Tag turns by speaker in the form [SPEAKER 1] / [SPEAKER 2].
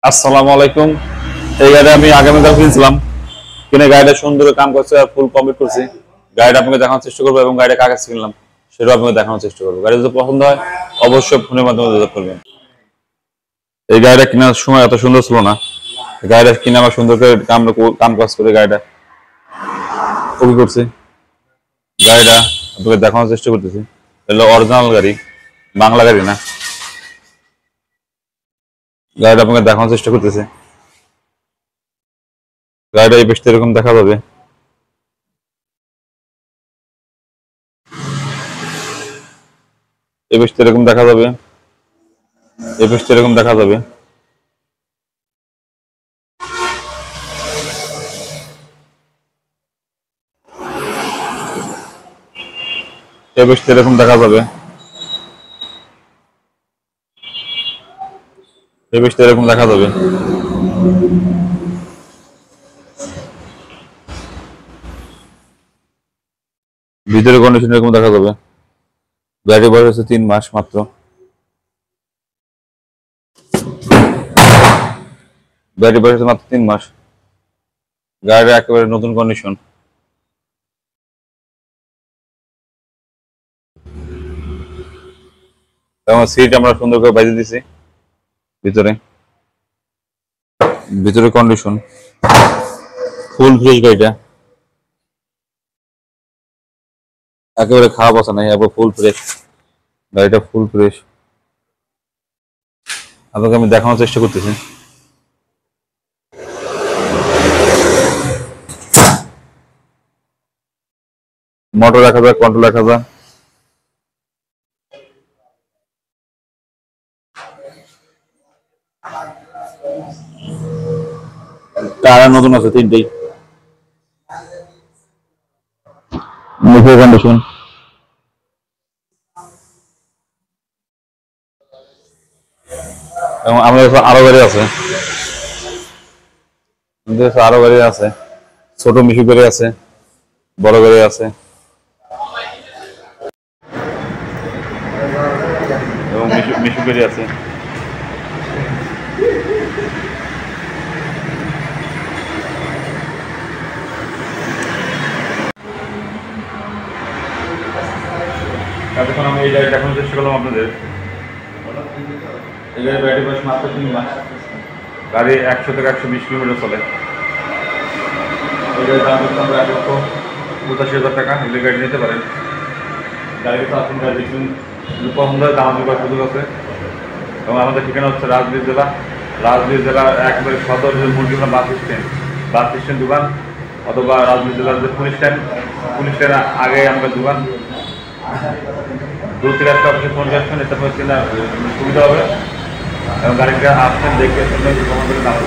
[SPEAKER 1] আসসালামু আলাইকুম। এই গাড়ি আমি আগামীকাল কিনছিলাম, কিনে গাড়িটা সুন্দর কাম করছে আর ফুল কমপ্লিট করছি। গাড়িটা আপনাকে দেখানোর চেষ্টা করবো এবং গাড়িটা কাগজ কিনলাম সেটাও আপনাকে দেখানোর চেষ্টা করবো। গাড়ি যদি পছন্দ হয় অবশ্যই ফোনের মাধ্যমে যোগাযোগ করবেন। এই গাড়িটা কেনার সময় এত সুন্দর ছিল না, গাড়িটা কিনে আমার সুন্দর করে কাম কাজ করে গাড়িটা কপি করছি। গাড়িটা আপনাকে দেখানোর চেষ্টা করতেছি, এগুলো অরিজিনাল গাড়ি, বাংলা গাড়ি না। গাড়িটা আপনাকে দেখানোর চেষ্টা করতেছি। গাড়িটা এই বেশটা এরকম দেখা যাবে, এই বেশটা এরকম দেখা যাবে, এই বেশটা এরকম দেখা যাবে। এই বেশটা এরকম দেখা যাবে, এই বেশটা এরকম দেখা যাবে। ভিতরে কন্ডিশন এরকম দেখা যাবে। গাড়ি বয়স হচ্ছে 3 মাস মাত্র। গাড়ি বয়স হচ্ছে মাত্র 3 মাস। গাড়ির একেবারে নতুন কন্ডিশন। এবং সিট আমরা সুন্দর করে বাজিয়ে দিছি। ভিতরে ভিতরে কন্ডিশন ফুল ফ্রেশ। গাড়িটা একেবারে খারাপ আছে নাই, এবার ফুল ফ্রেশ। গাড়িটা ফুল ফ্রেশ, আপনাকে আমি দেখানোর চেষ্টা করতেছি। মোটর রাখা যায়, কন্ট্রোল রাখা যায়। টায়ার নতুন আছে 3টেই। মুখের কন্ডিশন এবং আমাদের কাছে আরো গাড়ি আছে, আমাদের কাছে আরো গাড়ি আছে। ছোট মিশু গাড়ি আছে, বড় গাড়ি আছে এবং মিশু গাড়ি আছে। এতক্ষণ আমি এই গাড়ি দেখানোর চেষ্টা করলাম আপনাদের। এই গাড়ির ব্যাটারি বয়স মাত্র 3 মাস। গাড়ি 100 থেকে 120 কিলোমিটার চলে। এই গাড়ির দাম হচ্ছে আমরা 1,85,000 টাকা। এই গাড়ি নিতে পারেন। গাড়ির পার্কিং গাড়ি দেখুন, পছন্দের দাম করার সুযোগ আছে। এবং আমাদের ঠিকানা হচ্ছে রাজশাহী জেলা একেবারে সদর যে মুরগিপাড়া বাস স্ট্যান্ড দোকান, অথবা রাজশাহী জেলার যে পুলিশ স্ট্যান্ড আগে আমাদের দোকান। 2-3 অফিসে ফোন করছেন, এতে সুবিধা হবে এবং গাড়িটা আসছেন দেখে দাম